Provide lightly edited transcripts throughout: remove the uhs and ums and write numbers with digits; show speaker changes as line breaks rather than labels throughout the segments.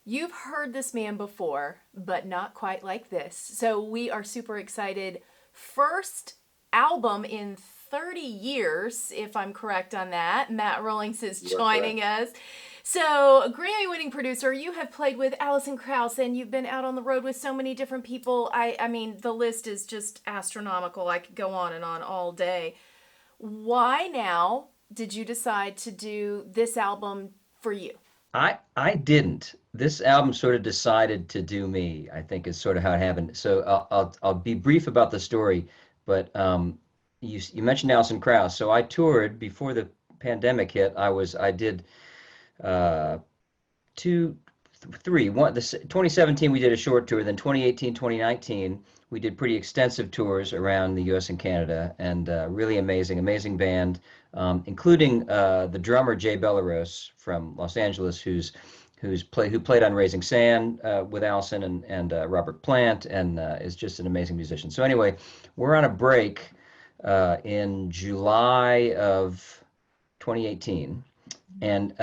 You've heard this man before, but not quite like this. So we are super excited. First album in 30 years, if I'm correct on that. Matt Rollings is
You are correct.
joining us. So, Grammy winning producer, you have played with Alison Krauss and you've been out on the road with so many different people. I mean, the list is just astronomical. I could go on and on all day. Why now did you decide to do this album for you?
I didn't. This album sort of decided to do me, I think is sort of how it happened. So I'll be brief about the story, but you mentioned Alison Krauss. So I toured before the pandemic hit. I did uh, two, three. One, 2017 we did a short tour. Then 2018, 2019 we did pretty extensive tours around the U.S. and Canada, and really amazing band, including the drummer Jay Belleros from Los Angeles, who played on Raising Sand with Allison and Robert Plant, and is just an amazing musician. So anyway, we're on a break in July of 2018, and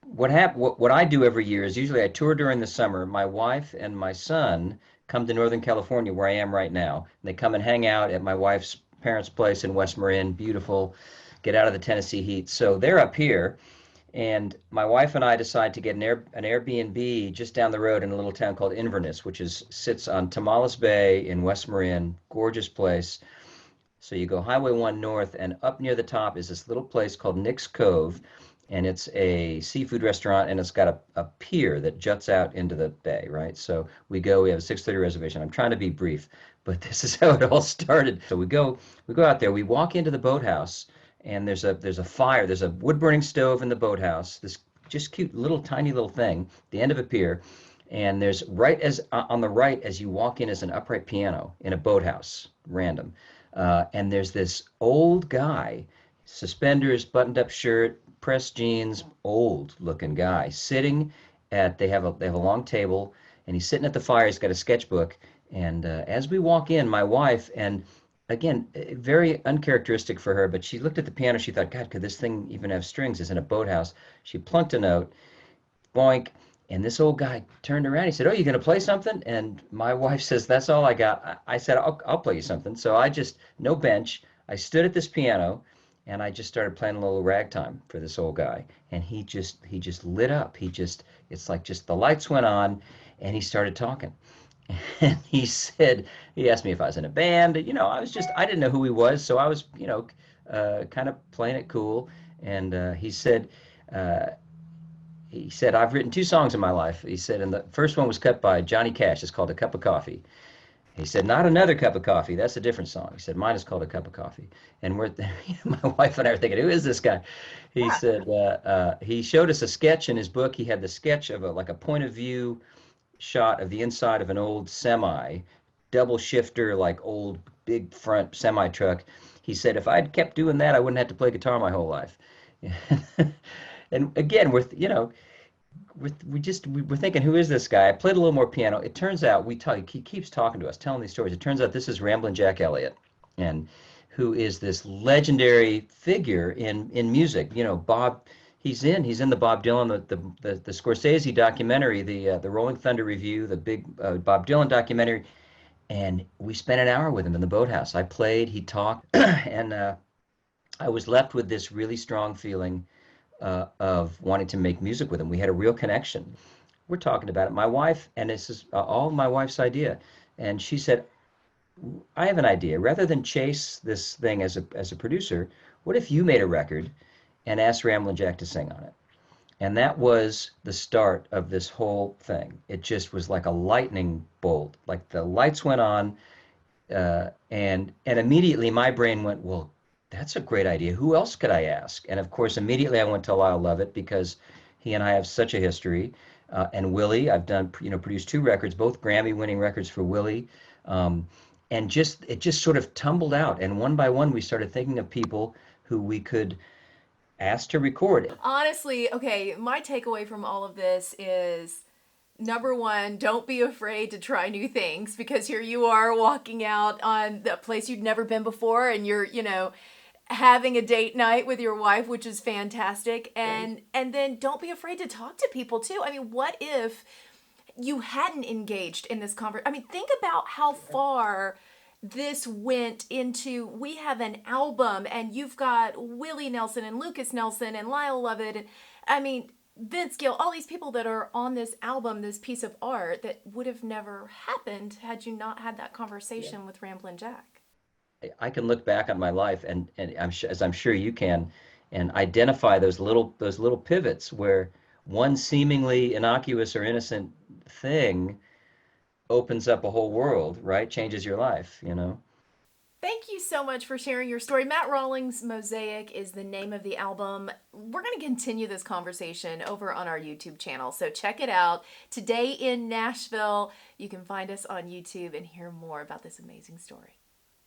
what I do every year is usually I tour during the summer. My wife and my son come to Northern California, where I am right now. They come and hang out at my wife's parents' place in West Marin. Beautiful. Get out of the Tennessee heat. So they're up here, and my wife and I decide to get an Airbnb just down the road in a little town called Inverness, which is sits on Tomales Bay in West Marin. Gorgeous place. So you go Highway 1 north, and up near the top is this little place called Nick's Cove, and it's a seafood restaurant, and it's got a pier that juts out into the bay, right? So we have a 6:30 reservation. I'm trying to be brief, but this is how it all started. So we go out there, we walk into the boathouse, and there's a fire, there's a wood burning stove in the boathouse, this just cute little tiny little thing, the end of a pier, and there's right as on the right as you walk in is an upright piano in a boathouse, random. And there's this old guy, suspenders, buttoned up shirt, pressed jeans, old looking guy, sitting they have a long table, and he's sitting at the fire. He's got a sketchbook. And as we walk in, my wife, and again, very uncharacteristic for her, but she looked at the piano. She thought, God, could this thing even have strings? It's in a boathouse. She plunked a note, boink. And this old guy turned around. He said, "Oh, you gonna play something?" And my wife says, "That's all I got." I said, "I'll play you something." So I just no bench. I stood at this piano, and I just started playing a little ragtime for this old guy. And he just lit up. It's like just the lights went on, and he started talking. And he asked me if I was in a band. I didn't know who he was, so I was kind of playing it cool. And uh, he said, I've written two songs in my life. He said, and the first one was cut by Johnny Cash. It's called A Cup of Coffee. He said, not another cup of coffee. That's a different song. He said, mine is called A Cup of Coffee. And my wife and I are thinking, who is this guy? He
Yeah.
said, he showed us a sketch in his book. He had the sketch of like a point of view shot of the inside of an old semi, double shifter, like old big front semi truck. He said, if I'd kept doing that, I wouldn't have to play guitar my whole life. And again, we're thinking, who is this guy? I played a little more piano. It turns out he keeps talking to us, telling these stories. It turns out this is Ramblin' Jack Elliott, and who is this legendary figure in music. He's in the Bob Dylan, the Scorsese documentary, the Rolling Thunder Review, the big Bob Dylan documentary, and we spent an hour with him in the boathouse. I played, he talked, and I was left with this really strong feeling of wanting to make music with him. We had a real connection. We're talking about it. My wife, and this is all my wife's idea, and she said, "I have an idea. Rather than chase this thing as a producer, what if you made a record and asked Ramblin' Jack to sing on it?" And that was the start of this whole thing. It just was like a lightning bolt. Like the lights went on, and immediately my brain went, well, that's a great idea. Who else could I ask? And of course, immediately I went to Lyle Lovett because he and I have such a history. And Willie, I've done, produced two records, both Grammy-winning records for Willie. Um, and it just sort of tumbled out. And one by one, we started thinking of people who we could ask to record.
Honestly, okay, my takeaway from all of this is number one, don't be afraid to try new things because here you are walking out on a place you'd never been before and you're having a date night with your wife, which is fantastic.
Right.
And then don't be afraid to talk to people too. I mean, what if you hadn't engaged in this conversation? I mean, think about how far this went into. We have an album, and you've got Willie Nelson and Lucas Nelson and Lyle Lovett, and I mean Vince Gill, all these people that are on this album, this piece of art that would have never happened had you not had that
Yeah.
conversation with Ramblin' Jack.
I can look back on my life, and as I'm sure you can, and identify those little pivots where one seemingly innocuous or innocent thing opens up a whole world, right? Changes your life, you know?
Thank you so much for sharing your story. Matt Rawlings' Mosaic is the name of the album. We're going to continue this conversation over on our YouTube channel, so check it out. Today in Nashville, you can find us on YouTube and hear more about this amazing story.